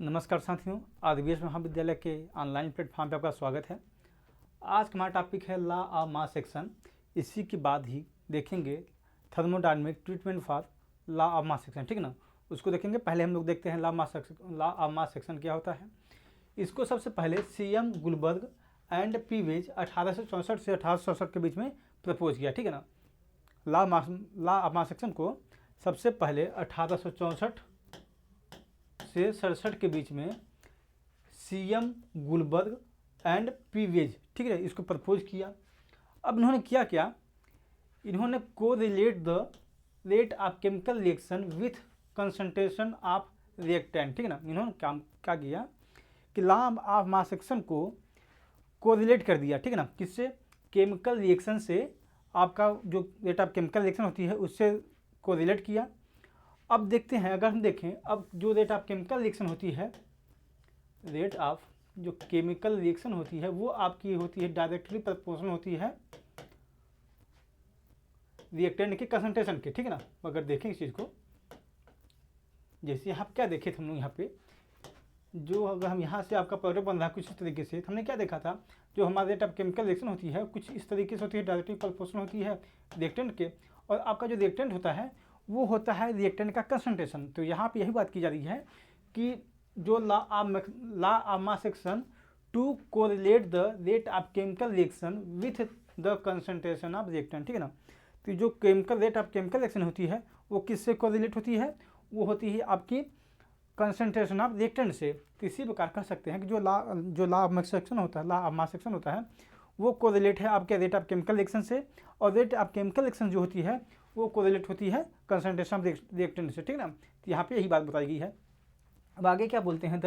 नमस्कार साथियों, आरबीएस महाविद्यालय के ऑनलाइन प्लेटफॉर्म पे आपका स्वागत है। आज का हमारा टॉपिक है लॉ ऑफ मास एक्शन। इसी के बाद ही देखेंगे thermodynamic treatment for law of mass action, ठीक है ना। उसको देखेंगे। पहले हम लोग देखते हैं लॉ ऑफ मास एक्शन क्या होता है। इसको सबसे पहले सीएम गुलबर्ग एंड पीवेज 1864 से 1867 के बीच में प्रपोज किया, ठीक है ना। लॉ ऑफ मास एक्शन को सबसे पहले 1864 से 67 के बीच में सीएम गुलबर्ग एंड पीवेज, ठीक है, इसको प्रपोज किया। अब इन्होंने क्या किया, इन्होंने को relate the rate of chemical reaction with concentration of reactant, ठीक है ना। इन्होंने काम क्या किया कि लॉ ऑफ मास एक्शन को कोरिलेट कर दिया, ठीक है ना। किससे? केमिकल रिएक्शन से। आपका जो रेट ऑफ केमिकल रिएक्शन होती है उससे कोरिलेट किया। अब देखते हैं, अगर हम देखें अब जो रेट ऑफ केमिकल रिएक्शन होती है, रेट ऑफ जो केमिकल रिएक्शन होती है वो आपकी होती है डायरेक्टली प्रोपोर्शनल होती है रिएक्टेंट के कंसंट्रेशन के, ठीक है ना। अगर देखें इस चीज़ को, जैसे आप क्या देखे थे हम लोग यहाँ पे, जो अगर हम यहाँ से आपका प्रोडक्ट बन रहा है कुछ इस तरीके से, हमने क्या देखा था, जो हमारा रेट ऑफ केमिकल रिएक्शन होती है कुछ इस तरीके से होती है, डायरेक्टली प्रोपोर्शनल होती है रिएक्टेंट के, और आपका जो रिएक्टेंट होता है वो होता है रिएक्टेंट का कंसंट्रेशन। तो यहाँ पे यही बात की जा रही है कि जो law of mass action to correlate the rate of chemical reaction with the concentration of reactant, ठीक है ना। तो जो chemical rate of chemical reaction होती है वो किससे कोरिलेट होती है, वो होती है आपकी कंसंट्रेशन ऑफ रिएक्टेंट से। तो इसी प्रकार कह सकते हैं कि जो लॉ ऑफ मास एक्शन होता है, लॉ ऑफ मास एक्शन होता है वो कोरिलेट है आपके रेट ऑफ केमिकल रिएक्शन से, और रेट ऑफ केमिकल रिएक्शन जो होती है वो कोरिलेट होती है कंसंट्रेशन ऑफ रिएक्टेंट से, ठीक है ना। तो यहाँ पे यही बात बताई गई है। अब आगे क्या बोलते हैं,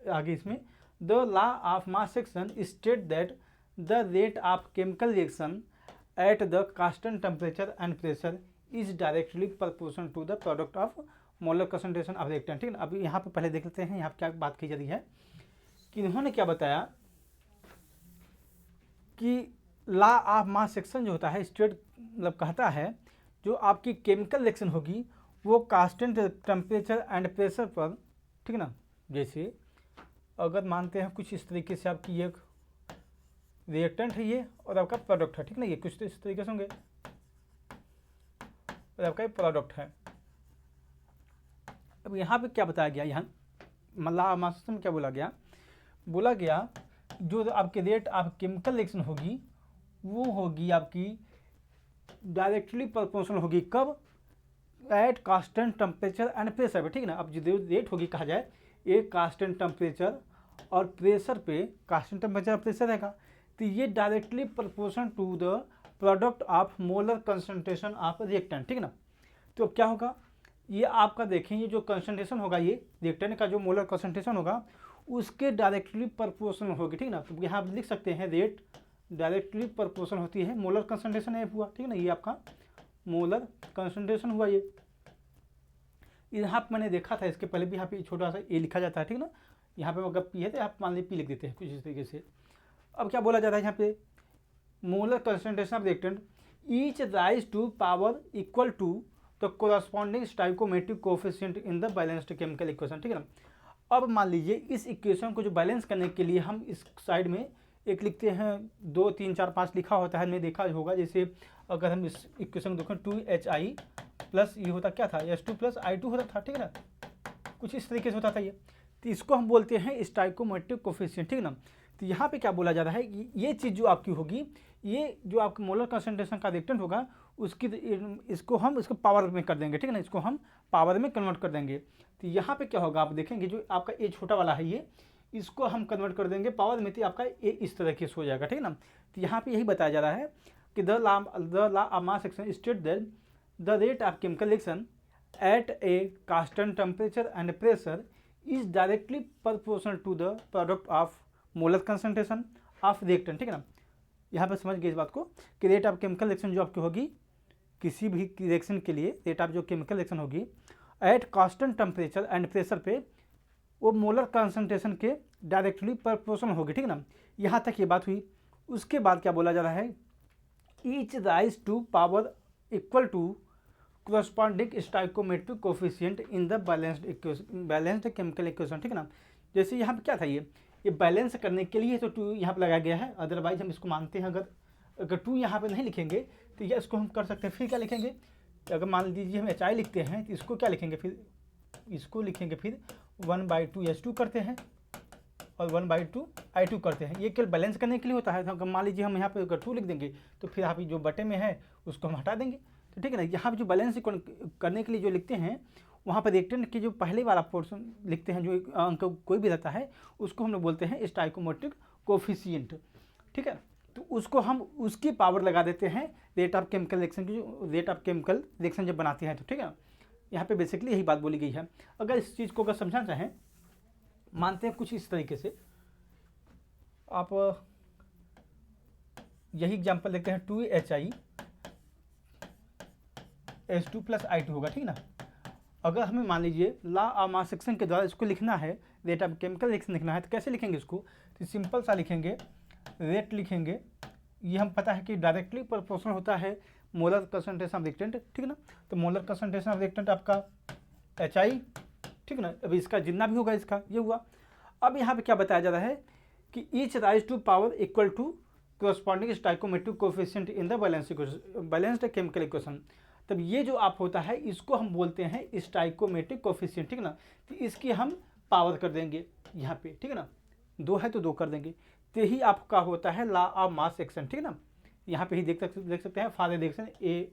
आगे इसमें the law of mass action state that the rate of chemical reaction at the constant temperature and pressure is directly proportional to the product of molar concentration of reactant, ठीक है ना। अभी यहाँ पे पहले देख लेते हैं यहाँ क्या बात की जा रही है कि इन्होंने क्या बताया कि लॉ ऑफ मास एक्शन जो होता है स्टेट मतलब कहता है जो आपकी केमिकल रिएक्शन होगी वो कांस्टेंट टेम्परेचर एंड प्रेशर पर, ठीक है ना। जैसे अगर मानते हैं कुछ इस तरीके से आपकी एक रिएक्टेंट है ये और आपका प्रोडक्ट है, ठीक है ना, ये कुछ तो इस तरीके से होंगे और आपका प्रोडक्ट है। अब यहाँ पे क्या बताया गया, यहाँ लॉ ऑफ मास एक्शन में क्या बोला गया जो आपके रेट ऑफ केमिकल रिएक्शन होगी वो होगी आपकी डायरेक्टली प्रोपोर्शनल होगी, कब? At constant temperature and pressure पे, ठीक है ना। अब जो रेट होगी कहा जाए एक कांस्टेंट टेम्परेचर और प्रेशर पे, कांस्टेंट टेम्परेचर और प्रेशर रहेगा, तो ये directly proportional to the product of molar concentration of reactant, ठीक है ना। तो अब क्या होगा, ये आपका देखें ये जो कंसंट्रेशन होगा ये रिएक्टेंट का जो मोलर कंसंट्रेशन होगा उसके डायरेक्टली प्रोपोर्शनल होगी, ठीक है ना। तो यहाँ आप लिख सकते हैं रेट डायरेक्टली प्रोपोर्शनल होती है मोलर कंसंट्रेशन है हुआ, ठीक है ना। ये आपका मोलर कंसंट्रेशन हुआ। ये यहाँ पे मैंने देखा था, इसके पहले भी यहाँ पे छोटा सा ए लिखा जाता है, ठीक है ना। यहाँ पे अगर पी है तो आप मान ली पी लिख देते हैं कुछ इस तरीके से। अब क्या बोला जाता है यहाँ पे, molar concentration of reactant each raise to power equal to the corresponding stoichiometric coefficient in the balanced chemical equation, ठीक है ना। अब मान लीजिए इस इक्वेशन को जो बैलेंस करने के लिए हम इस साइड में एक लिखते हैं, 2 3 4 5 लिखा होता है, हमने देखा होगा। जैसे अगर हम इस इक्वेशन को देखें 2HI प्लस ये होता क्या था H2 प्लस I2 होता था, ठीक है ना, कुछ इस तरीके से होता था ये। तो इसको हम बोलते हैं स्टोइकोमेट्रिक कोएफिशिएंट, ठीक है ना। तो यहाँ पे क्या बोला जा रहा है कि ये चीज़ जो आपकी होगी, ये जो आपका मोलर कंसंट्रेशन का रिएक्टेंट होगा उसकी इसको हम इसको पावर में कर देंगे, ठीक है ना, इसको हम पावर में कन्वर्ट कर देंगे। तो यहाँ पे क्या होगा आप देखेंगे जो आपका ए छोटा वाला है ये, इसको हम कन्वर्ट कर देंगे पावर में, तो आपका ए इस तरह के हो जाएगा, ठीक है ना। तो यहाँ पे यही बताया जा रहा है कि the law of mass action state that the rate of chemical reaction at a constant temperature and pressure is directly proportional to the product of molar concentration of reactant, ठीक है ना। यहाँ पर समझ गए इस बात को कि रेट ऑफ केमिकल रिएक्शन जो आपकी होगी किसी भी रिएक्शन के लिए, रेट ऑफ जो केमिकल रिएक्शन होगी at constant temperature and pressure पे वो मोलर कंसंट्रेशन के डायरेक्टली प्रोपोर्शनल होगी, ठीक है ना। यहाँ तक ये बात हुई। उसके बाद क्या बोला जा रहा है, each raise to power equal to corresponding stoichiometric coefficient in the balanced chemical equation, ठीक है ना। जैसे यहाँ पे क्या था, ये बैलेंस करने के लिए तो 2 यहाँ पे लगाया गया है, अदरवाइज हम इसको मानते हैं अगर 2 यहाँ पे नहीं लिखेंगे तो ये इसको हम कर सकते हैं, फिर क्या लिखेंगे, अगर मान लीजिए हम HI लिखते हैं तो इसको क्या लिखेंगे, फिर इसको लिखेंगे फिर 1/2 H2 करते हैं और 1/2 I2 करते हैं। ये केवल बैलेंस करने के लिए होता है। तो मान लीजिए हम यहाँ पे अगर 2 लिख देंगे तो फिर यहाँ पे जो बटे में है उसको हम हटा देंगे, तो ठीक है ना। यहाँ पे जो बैलेंस करने के लिए जो लिखते हैं वहाँ पर रिएक्टेंट के जो पहले वाला पोर्शन लिखते हैं, जो अंक कोई भी रहता है उसको हम लोग बोलते हैं स्टाइकोमेट्रिक कोफिशिएंट, ठीक है। तो उसको हम उसकी पावर लगा देते हैं रेट ऑफ केमिकल रिएक्शन की, जो रेट ऑफ केमिकल रिएक्शन जब बनाते हैं तो, ठीक है। यहाँ पे बेसिकली यही बात बोली गई है। अगर इस चीज़ को अगर समझना चाहें, मानते हैं कुछ इस तरीके से, आप यही एग्जांपल देखते हैं 2HI H2 + I2 होगा, ठीक ना। अगर हमें मान लीजिए लॉ ऑफ मास सेक्शन के द्वारा इसको लिखना है, रेट ऑफ केमिकल रिएक्शन लिखना है, तो कैसे लिखेंगे इसको, तो सिंपल सा लिखेंगे, रेट लिखेंगे, ये हम पता है कि डायरेक्टली प्रोपोर्शनल होता है मोलर कंसंट्रेशन ऑफ रिएक्टेंट, ठीक ना। तो मोलर कंसंट्रेशन ऑफ रिएक्टेंट आपका HI, ठीक ना। अभी इसका जितना भी होगा इसका ये हुआ। अब यहाँ पे क्या बताया जा रहा है कि each raise to power equal to corresponding stoichiometric coefficient in the balanced chemical equation. तब ये जो आप होता है इसको हम बोलते हैं स्टाइकोमेट्रिक कोफिशिएंट, ठीक ना। तो इसकी हम पावर कर देंगे यहाँ पे, ठीक है ना, 2 है तो 2 कर देंगे, तो यही आपका होता है लॉ ऑफ मास सेक्शन, ठीक है ना। यहाँ पे ही देख सकते हैं फादर रिएक्शन ए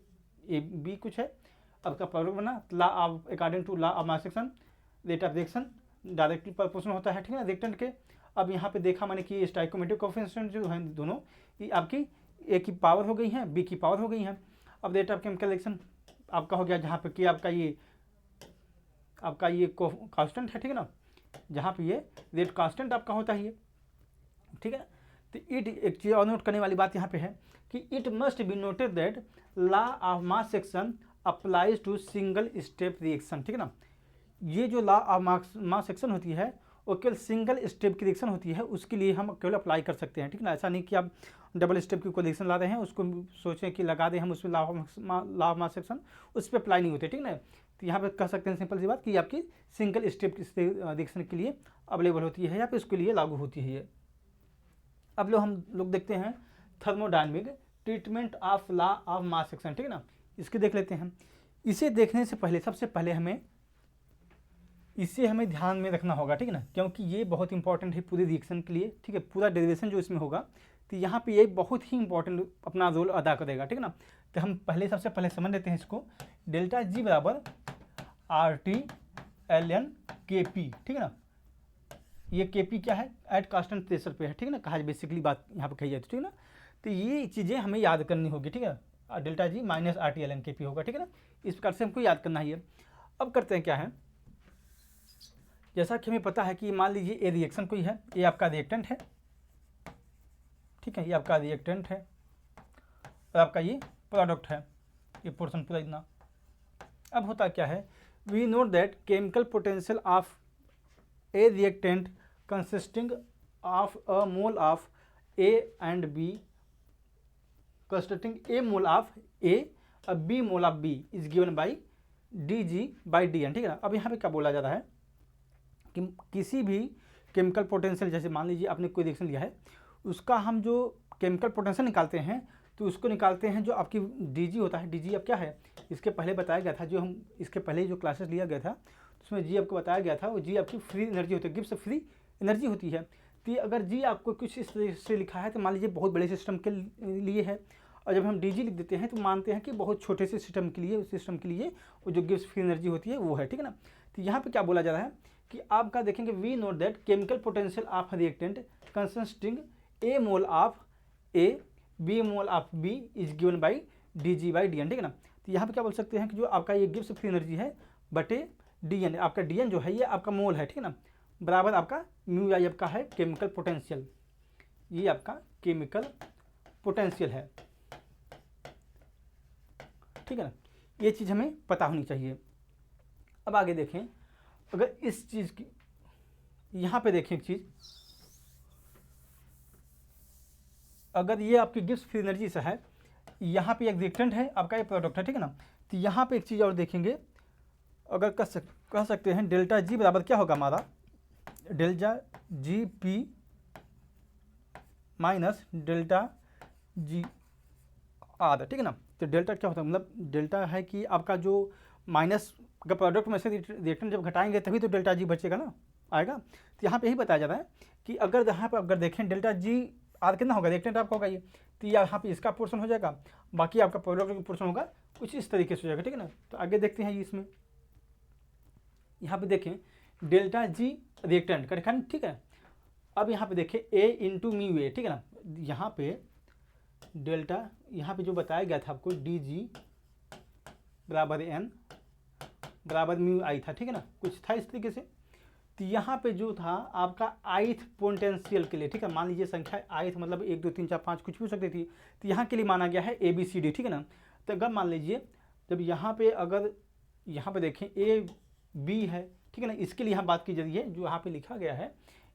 बी कुछ है, अब का पावर बना law of according to law of mass action rate of reaction directly proportional होता है, ठीक है ना, रिएक्टेंट के। अब यहाँ पे देखा मैंने कि स्टाइकोमेट्रिक कोफिशिएंट जो है दोनों, ये आपकी ए की पावर हो गई है, बी की पावर हो गई है। अब रेट ऑफ केमिकल रिएक्शन आपका हो गया, जहाँ पे कि आपका ये कांस्टेंट है, ठीक है ना, जहाँ पे ये रेट कांस्टेंट आपका होता है ये, ठीक है। तो एक चीज़ और नोट करने वाली बात यहाँ पे है कि it must be noted that law of mass action applies to single step reaction, ठीक है ना। ये जो लॉ ऑफ मास सेक्शन होती है वो केवल सिंगल स्टेप की रिएक्शन होती है, उसके लिए हम केवल अप्लाई कर सकते हैं, ठीक है ना। ऐसा नहीं कि आप डबल स्टेप की कोई रिएक्शन ला रहे हैं उसको सोचें कि लगा दें हम उसमें लॉ ऑफ मास सेक्शन, उस पर अप्लाई नहीं होते, ठीक है ना। तो यहाँ पे कह सकते हैं सिंपल सी बात कि आपकी सिंगल स्टेप रिएक्शन के लिए अवेलेबल होती है या फिर उसके लिए लागू होती है ये। अब हम लोग देखते हैं thermodynamic treatment of law of mass section, ठीक है ना। इसके देख लेते हैं। इसे देखने से पहले सबसे पहले इसे हमें ध्यान में रखना होगा, ठीक है ना, क्योंकि ये बहुत इंपॉर्टेंट है पूरे रिएक्शन के लिए, ठीक है। पूरा डेरिवेशन जो इसमें होगा तो यहाँ पे ये बहुत ही इंपॉर्टेंट अपना रोल अदा करेगा, ठीक है ना। तो हम सबसे पहले समझ लेते हैं इसको, डेल्टा जी बराबर RT/ln KP, ठीक है ना। ये KP क्या है, एट कांस्टेंट प्रेशर पे है, ठीक है ना, कहा बेसिकली बात यहाँ पे कही जाती है, ठीक है ना। तो ये चीज़ें हमें याद करनी होगी, ठीक है। Delta G minus RT/ln KP होगा, ठीक है ना। इस प्रकार से हमको याद करना है। अब करते हैं क्या है, जैसा कि हमें पता है कि मान लीजिए ये रिएक्शन कोई है, ये आपका रिएक्टेंट है, ठीक है, ये आपका रिएक्टेंट है और आपका ये प्रोडक्ट है, ये पोर्शन पूरा इतना। अब होता क्या है, we note that chemical potential of a reactant consisting of a mole of A and B consisting a mole of A और B mole of B is given by dG/dN, ठीक है ना। अब यहाँ पे क्या बोला जा रहा है कि किसी भी केमिकल पोटेंशियल, जैसे मान लीजिए आपने कोई रिएक्शन लिया है, उसका हम जो केमिकल पोटेंशियल निकालते हैं तो उसको निकालते हैं जो आपकी dG होता है। dG अब क्या है, इसके पहले बताया गया था, जो हम इसके पहले जो क्लासेस लिया गया था उसमें G आपको बताया गया था, वो G आपकी फ्री एनर्जी होती है, गिब्स फ्री एनर्जी होती है। तो अगर G आपको कुछ इस तरह से लिखा है तो मान लीजिए बहुत बड़े सिस्टम के लिए है, और जब हम dG लिख देते हैं तो मानते हैं कि बहुत छोटे से सिस्टम के लिए वो जो गिब्स फ्री एनर्जी होती है वो है, ठीक है ना। तो यहाँ पे क्या बोला जा रहा है कि आपका देखेंगे, we note that chemical potential of reactant consisting a mole of A b mole of B is given by dG/dN, ठीक है ना। तो यहाँ पे क्या बोल सकते हैं कि जो आपका ये गिब्स फ्री एनर्जी है बटे dN, आपका dN जो है ये आपका मोल है, ठीक है ना, बराबर आपका म्यू आई आपका है केमिकल पोटेंशियल, ये आपका केमिकल पोटेंशियल है, ठीक है ना। ये चीज़ हमें पता होनी चाहिए। अब आगे देखें, अगर इस चीज़ की यहाँ पे देखें एक चीज़, अगर ये आपकी गिब्स फ्री एनर्जी से है, यहाँ पे एक रिएक्टेंट है, आपका ये प्रोडक्ट है, ठीक है ना। तो यहाँ पे एक चीज़ और देखेंगे, अगर कह सकते हैं डेल्टा जी बराबर क्या होगा हमारा, delta G P minus delta G R, ठीक है ना। तो डेल्टा क्या होता है, मतलब डेल्टा है कि आपका जो माइनस का प्रोडक्ट में से रिएक्टेंट जब घटाएंगे तभी तो डेल्टा जी बचेगा ना, आएगा। तो यहाँ पे यही बताया जा रहा है कि अगर यहाँ पे अगर देखें डेल्टा जी आर कितना होगा, रिएक्टेंट आपका होगा ये, तो यहाँ पे इसका पोर्शन हो जाएगा, बाकी आपका प्रोडक्ट का पोर्शन होगा कुछ इस तरीके से हो जाएगा, ठीक है ना। तो आगे देखते हैं इसमें, यहाँ पे देखें डेल्टा जी रिएक्टेंट का दिखाना, ठीक है। अब यहाँ पे देखें ए इंटू म्यू ए, ठीक है ना। यहाँ पे डेल्टा यहाँ पे जो बताया गया था आपको डी जी बराबर एन बराबर म्यू आई था, ठीक है ना, कुछ था इस तरीके से। तो यहाँ पे जो था आपका आइथ पोटेंशियल के लिए, ठीक है, मान लीजिए संख्या आइथ मतलब 1 2 3 4 5 कुछ भी हो सकती थी, तो यहाँ के लिए माना गया है ए बी सी डी, ठीक है ना। तो अगर मान लीजिए जब यहाँ पे अगर यहाँ पे देखें ए बी है, ठीक है ना, इसके लिए यहाँ बात की जा रही है, जो यहाँ पे लिखा गया है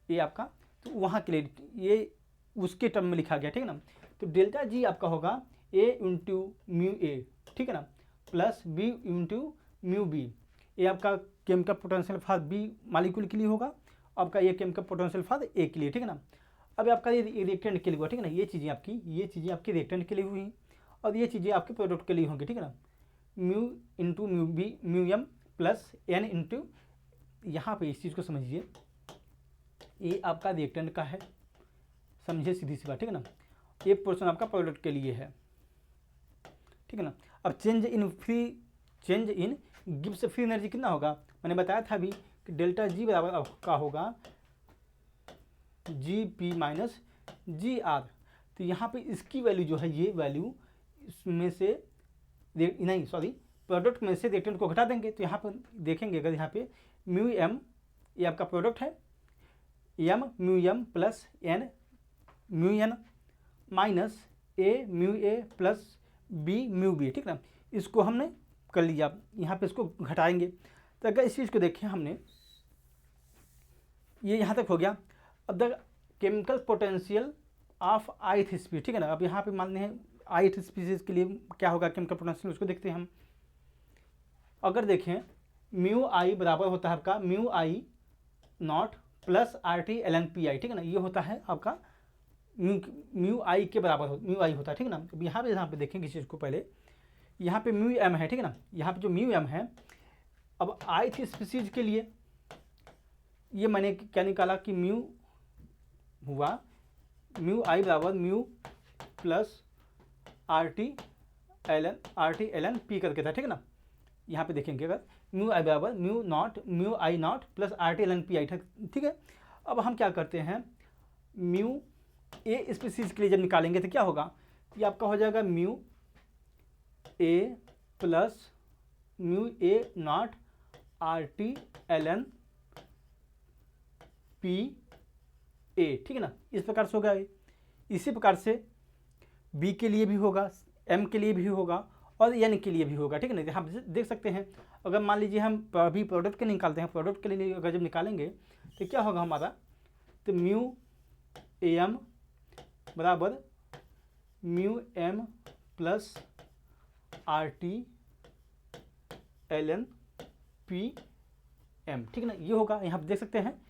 ए आपका, तो वहाँ के लिए ये उसके टर्म में लिखा गया, ठीक है ना। तो डेल्टा जी आपका होगा ए इंटू म्यू ए, ठीक है ना, plus B into mu B. ये आपका chemical potential for B molecule के लिए होगा, आपका ये केमिकल पोटेंशियल फॉर ए के लिए, ठीक है ना। अब आपका ये रिएक्टेंट के लिए हुआ, ठीक है ना, ये चीज़ें आपकी रिएक्टेंट के लिए हुई और ये चीज़ें आपके प्रोडक्ट के लिए होंगी, ठीक है ना। Mu into mu B mu M plus N into, यहाँ पे इस चीज़ को समझिए, ये आपका रिएक्टेंट का है, समझिए सीधी सी बात, ठीक है ना। ये पोर्शन आपका प्रोडक्ट के लिए है, ठीक है ना। अब change in Gibbs free energy कितना होगा, मैंने बताया था अभी कि डेल्टा जी बराबर का होगा G P minus G R. तो यहाँ पे इसकी वैल्यू जो है, ये वैल्यू इसमें से नहीं सॉरी प्रोडक्ट में से रिएक्टेंट को घटा देंगे। तो यहाँ पर देखेंगे अगर यहाँ पे म्यू एम ये आपका प्रोडक्ट है, M mu M plus N mu N minus A mu A plus B mu B, ठीक है ना। इसको हमने कर लिया, यहाँ पे इसको घटाएंगे। तो अगर इस चीज़ को देखें हमने, ये यहाँ तक हो गया। अब the chemical potential of ith species, ठीक है ना। अब यहाँ पे मान लें आइथ स्पीसीज के लिए क्या होगा केमिकल पोटेंशियल, उसको देखते हैं हम। अगर देखें म्यू आई बराबर होता है आपका mu I naught plus R T L N P I, ठीक है ना। ये होता है आपका म्यू आई के बराबर म्यू आई होता है, ठीक है ना। अब यहाँ पे देखेंगे इस चीज़ को, पहले यहाँ पे म्यू एम है, ठीक है ना। यहाँ पे जो म्यू एम है, अब आइथ स्पीसीज के लिए ये मैंने क्या निकाला कि म्यू हुआ म्यू आई बराबर mu plus R T L N P करके था, ठीक है ना। यहाँ पे देखेंगे अगर म्यू आई बराबर mu I naught plus R T L N P I था, ठीक है। अब हम क्या करते हैं, म्यू ए स्पीसीज के लिए जब निकालेंगे तो क्या होगा, ये आपका हो जाएगा mu A plus mu A naught R T L N P A, ठीक है ना। इस प्रकार से होगा। इसी प्रकार से बी के लिए भी होगा, एम के लिए भी होगा और एन के लिए भी होगा, ठीक है ना। हम देख सकते हैं अगर मान लीजिए हम अभी प्रोडक्ट के निकालते हैं, प्रोडक्ट के लिए अगर जब निकालेंगे तो क्या होगा हमारा, तो म्यू ए एम बराबर mu M plus R T L N P M, ठीक है ना। ये होगा, यहाँ पे देख सकते हैं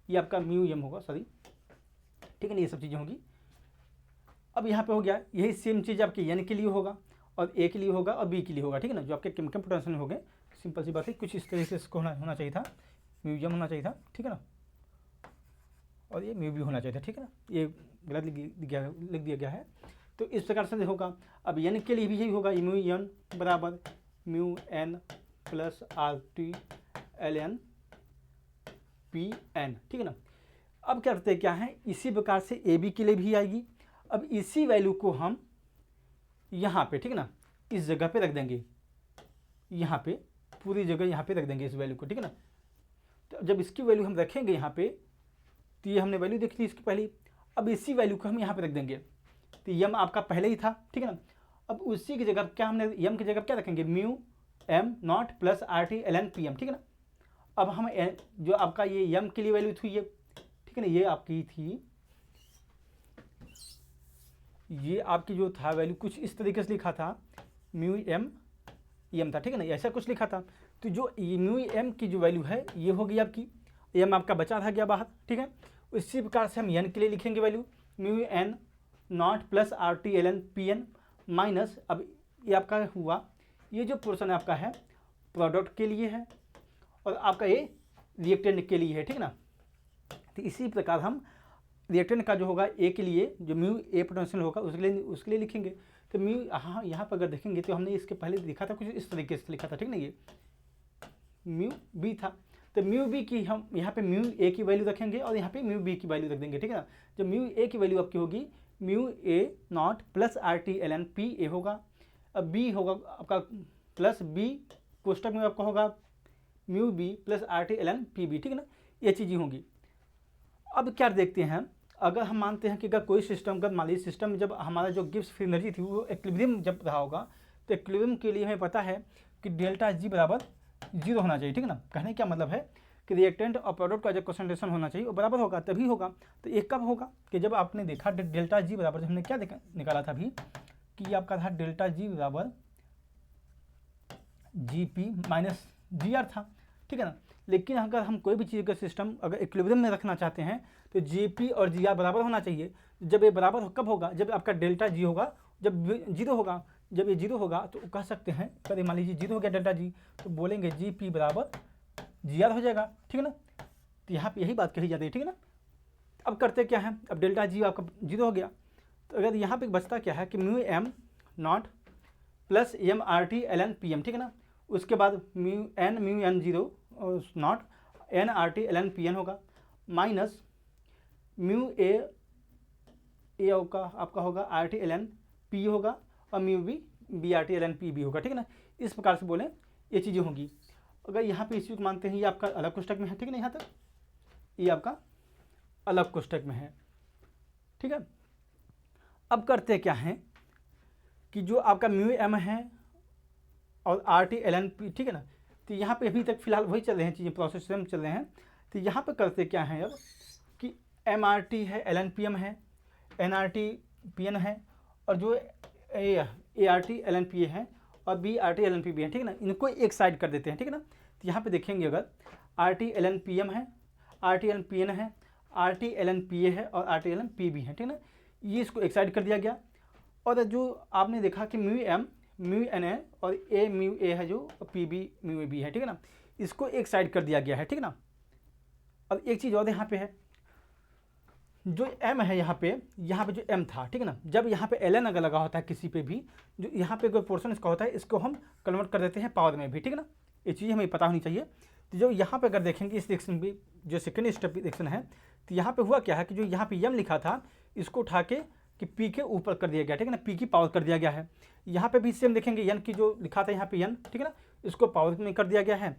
ये आपका म्यू एम होगा, सॉरी, ठीक है ना। ये सब चीज़ें होंगी। अब यहाँ पे हो गया, यही सेम चीज़ आपके एन के लिए होगा और ए के लिए होगा और बी के लिए होगा, ठीक है ना। जो आपके केमिकल पोटेंशियल हो गए, सिंपल सी बात है, कुछ इस तरीके से इसको होना चाहिए था, म्यूजियम होना चाहिए था, ठीक है ना, और ये म्यू भी होना चाहिए था, ठीक है ना। ये गलत लिख दिया गया है, तो इस प्रकार से होगा। अब एन के लिए भी यही होगा, म्यू एन बराबर mu N plus R T L N P N, ठीक है ना। अब क्या करते हैं, क्या है, इसी प्रकार से ए बी के लिए भी आएगी। अब इसी वैल्यू को हम यहाँ पे, ठीक है ना, इस जगह पे रख देंगे, यहाँ पे पूरी जगह यहाँ पे रख देंगे इस वैल्यू को, ठीक है ना। तो जब इसकी वैल्यू हम रखेंगे यहाँ पे, तो ये हमने वैल्यू देखी थी इसकी पहली, अब इसी वैल्यू को हम यहाँ पे रख देंगे। तो यम आपका पहले ही था, ठीक है ना। अब उसी की जगह क्या हमने यम की जगह क्या रखेंगे, mu M naught plus R T L N P M, ठीक है ना। अब हम जो आपका ये यम के लिए वैल्यू थी ये, ठीक है ना, ये आपकी थी, ये आपकी जो था वैल्यू कुछ इस तरीके से लिखा था, म्यू एम था, ठीक है ना, ऐसा कुछ लिखा था। तो जो म्यू एम की जो वैल्यू है ये होगी आपकी, एम आपका बचा रह गया बाहर, ठीक है। इसी प्रकार से हम एन के लिए लिखेंगे value mu N naught plus R T L N P N minus, अब ये आपका हुआ, ये जो पोर्शन आपका है प्रोडक्ट के लिए है और आपका ये रिएक्टेंट के लिए है, ठीक है ना। तो इसी प्रकार हम रिएक्टेंट का जो होगा ए के लिए जो म्यू ए पोटेंशियल होगा उसके लिए लिखेंगे। तो म्यू यहाँ पर अगर देखेंगे तो हमने इसके पहले लिखा था कुछ इस तरीके से लिखा था, ठीक ना, ये म्यू बी था। तो म्यू बी की हम यहाँ पे म्यू ए की वैल्यू रखेंगे और यहाँ पे म्यू बी की वैल्यू रख देंगे, ठीक है ना। जो म्यू ए की वैल्यू आपकी होगी mu A naught plus R T L N P A होगा, अब बी होगा आपका प्लस बी कोष्टक में आपका होगा mu B plus R T L N P B, ठीक है ना, ये चीज़ें होंगी। अब क्या देखते हैं, अगर हम मानते हैं कि अगर कोई सिस्टम, अगर मान लीजिए सिस्टम जब हमारा जो गिब्स फ्री एनर्जी थी वो इक्विलिब्रियम जब रहा होगा, तो इक्विलिब्रियम के लिए हमें पता है कि डेल्टा जी बराबर 0 होना चाहिए, ठीक है ना। कहने क्या मतलब है कि रिएक्टेंट और प्रोडक्ट का जो कंसंट्रेशन होना चाहिए वो बराबर होगा, तभी होगा। तो एक कब होगा कि जब आपने देखा डेल्टा जी बराबर, हमने क्या निकाला था अभी कि आपका था डेल्टा जी बराबर G P minus G R था, ठीक है ना। लेकिन अगर हम कोई भी चीज़ का सिस्टम अगर इक्विलिब्रियम में रखना चाहते हैं तो जी पी और जी आर बराबर होना चाहिए। जब ये बराबर कब होगा, जब आपका डेल्टा जी होगा, जब 0 होगा। जब ये 0 होगा तो कह सकते हैं, अगर मान लीजिए 0 हो गया डेल्टा जी, तो बोलेंगे जी पी बराबर जी आर हो जाएगा, ठीक है ना। तो यहाँ पे यही बात कही जाती है, ठीक है ना। अब करते क्या है, अब डेल्टा जी आपका 0 हो गया, तो अगर यहाँ पे बचता क्या है कि mu M naught plus M R T L N P M, ठीक है ना। उसके बाद म्यू एन 0 और naught N R T L N P N होगा माइनस म्यू ए का आपका होगा R T L N P होगा और mu B R T L N P B होगा, ठीक है ना। इस प्रकार से बोलें ये चीज़ें होंगी। अगर यहाँ पे इस चीज़ को मानते हैं ये आपका अलग कोष्टक में है, ठीक है ना, यहाँ तक ये आपका अलग कोष्टक में है, ठीक है। अब करते क्या हैं कि जो आपका म्यू एम है और R T L N P, ठीक है ना, तो यहाँ पे अभी तक फिलहाल वही चल रहे हैं चीज़ें, प्रोसेस सेम चल रहे हैं। तो यहाँ पे करते क्या हैं अब कि एम आर टी है, एल एन पी एम है, N R T P N है, और जो A R T L N P A है और B R T L N P B है, ठीक है ना। इनको एक साइड कर देते हैं, ठीक है ना। तो यहाँ पे देखेंगे अगर R T L N P M है, R T L N P N है, R T L N P A है और R T L N P B है, ठीक है ना। ये इसको एक साइड कर दिया गया। और जो आपने देखा कि म्यू एम म्यू एन है और ए म्यू ए है जो पी बी म्यू बी है, ठीक है ना, इसको एक साइड कर दिया गया है, ठीक है ना। अब एक चीज़ और यहाँ पे है, जो m है यहाँ पे जो m था, ठीक है ना, जब यहाँ पे ln अगर लगा होता है किसी पे भी, जो यहाँ पे कोई पोर्शन इसका होता है, इसको हम कन्वर्ट कर देते हैं पावर में भी, ठीक है ना। ये चीज़ हमें पता होनी चाहिए। तो जो यहाँ पे अगर देखेंगे इस रिएक्शन भी जो सेकेंड स्टेप रिएक्शन है, तो यहाँ पे हुआ क्या है कि जो यहाँ पे m लिखा था इसको उठा के कि p के ऊपर कर दिया गया, ठीक है ना, p की पावर कर दिया गया है। यहाँ पे भी सेम देखेंगे n की जो लिखा था यहाँ पे n, ठीक है ना, इसको पावर में कर दिया गया है।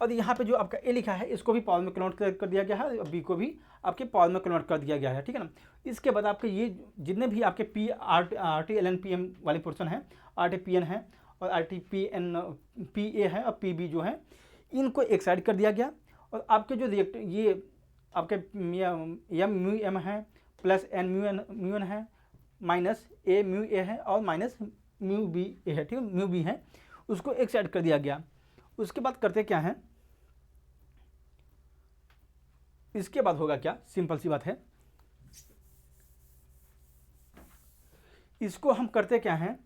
और यहाँ पे जो आपका ए लिखा है इसको भी पावर में कन्वर्ट कर दिया गया है और बी को भी आपके पावर में कन्वर्ट कर दिया गया है, ठीक है ना। इसके बाद आपके ये जितने भी आपके P R T L N P M वाले पोर्शन है, आर टी पी एन है और R T P N P A है और पी बी जो है, इनको एक साइड कर दिया गया। और आपके जो ये आपके एम म्यू एम है प्लस एन म्यू एन है माइनस ए म्यू ए है और माइनस म्यू बी ए है, ठीक है, म्यू बी है, उसको एक साइड कर दिया गया। उसके बाद करते क्या है, इसके बाद होगा क्या, सिंपल सी बात है, इसको हम करते क्या हैं,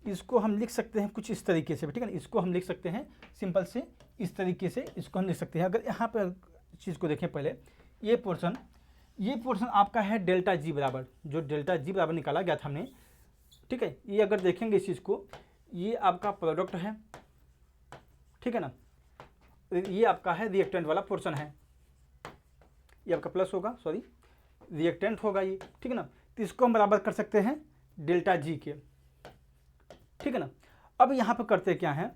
इसको हम लिख सकते हैं कुछ इस तरीके से, ठीक है ना। इसको हम लिख सकते हैं सिंपल से इस तरीके से, इसको हम लिख सकते हैं। अगर यहाँ पर चीज़ को देखें पहले, ये पोर्शन आपका है डेल्टा जी बराबर, जो डेल्टा जी बराबर निकाला गया था हमने, ठीक है। ये अगर देखेंगे इस चीज़ को, ये आपका प्रोडक्ट है, ठीक है ना, ये आपका है रिएक्टेंट वाला पोर्शन है, ये आपका प्लस होगा, सॉरी रिएक्टेंट होगा ये, ठीक है ना। तो इसको हम बराबर कर सकते हैं डेल्टा जी के, ठीक है ना। अब यहाँ पे करते क्या है,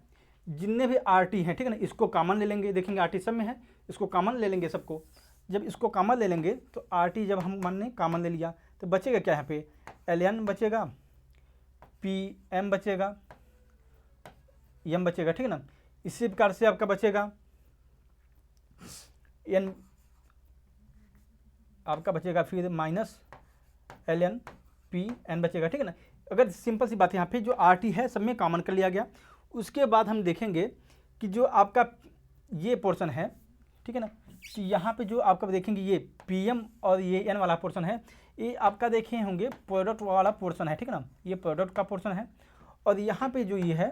जितने भी आर टी हैं, ठीक है ना, इसको कॉमन ले लेंगे, देखेंगे आर टी सब में है, इसको कॉमन ले लेंगे सबको। जब इसको कॉमन ले लेंगे तो आर टी जब हम मान ने कॉमन ले लिया तो बचेगा क्या, यहाँ पे एल एन बचेगा, पी एम बचेगा, एम बचेगा, ठीक है ना। इसी प्रकार से आपका बचेगा एन आपका बचेगा फिर minus L N P N बचेगा, ठीक है ना। अगर सिंपल सी बात यहाँ पे जो आर टी है सब में कॉमन कर लिया गया। उसके बाद हम देखेंगे कि जो आपका ये पोर्शन है ठीक है ना। तो यहाँ पे जो आपका देखेंगे ये PM और ये N वाला पोर्शन है, ये आपका देखे होंगे प्रोडक्ट वाला पोर्शन है, ठीक है ना, ये प्रोडक्ट का पोर्शन है। और यहाँ पे जो ये है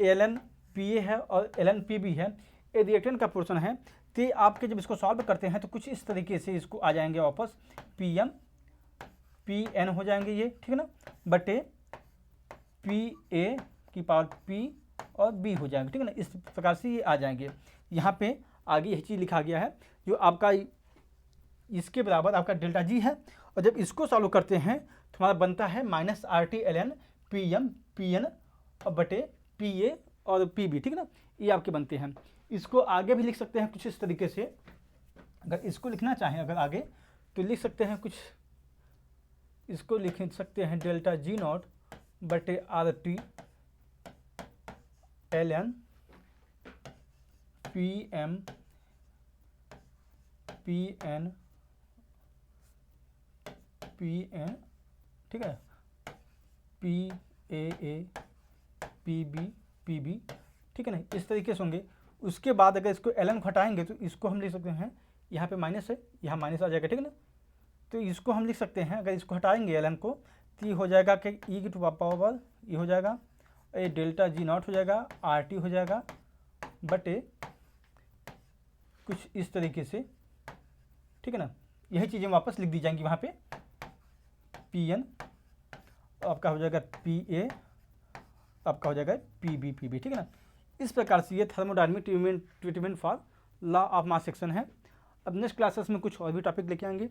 LNPA है और LNPB है, ये रिएक्टेंट का पोर्शन है। तो ये आपके जब इसको सॉल्व करते हैं तो कुछ इस तरीके से इसको आ जाएंगे वापस, PM PN हो जाएंगे ये, ठीक है ना, बटे PA की पावर P और B हो जाएंगे, ठीक है ना। इस प्रकार से ये आ जाएंगे। यहाँ पे आगे यही चीज़ लिखा गया है जो आपका इसके बराबर आपका डेल्टा G है। और जब इसको सॉल्व करते हैं तो हमारा बनता है -RT ln PM PN और बटे PA और PB, ठीक है ना, ये आपके बनते हैं। इसको आगे भी लिख सकते हैं कुछ इस तरीके से, अगर इसको लिखना चाहें अगर आगे तो लिख सकते हैं कुछ, इसको लिख सकते हैं डेल्टा G0 बटे RT ln PM PN ठीक है, PAA PB PB, ठीक है ना, इस तरीके से होंगे। उसके बाद अगर इसको ln को हटाएंगे तो इसको हम लिख सकते हैं, यहाँ पे माइनस है, यहाँ माइनस आ जाएगा, ठीक है ना। तो इसको हम लिख सकते हैं, अगर इसको हटाएंगे ln को तो ये हो जाएगा कि e की पावर ये हो जाएगा, ये डेल्टा G0 हो जाएगा, RT हो जाएगा बटे कुछ इस तरीके से, ठीक है ना। यही चीज़ें वापस लिख दी जाएंगी वहाँ पे, PN आपका हो जाएगा PA, आपका हो जाएगा PB, ठीक है ना। इस प्रकार से ये thermodynamic treatment for law of mass section है। अब नेक्स्ट क्लासेस में कुछ और भी टॉपिक लेके आएंगे।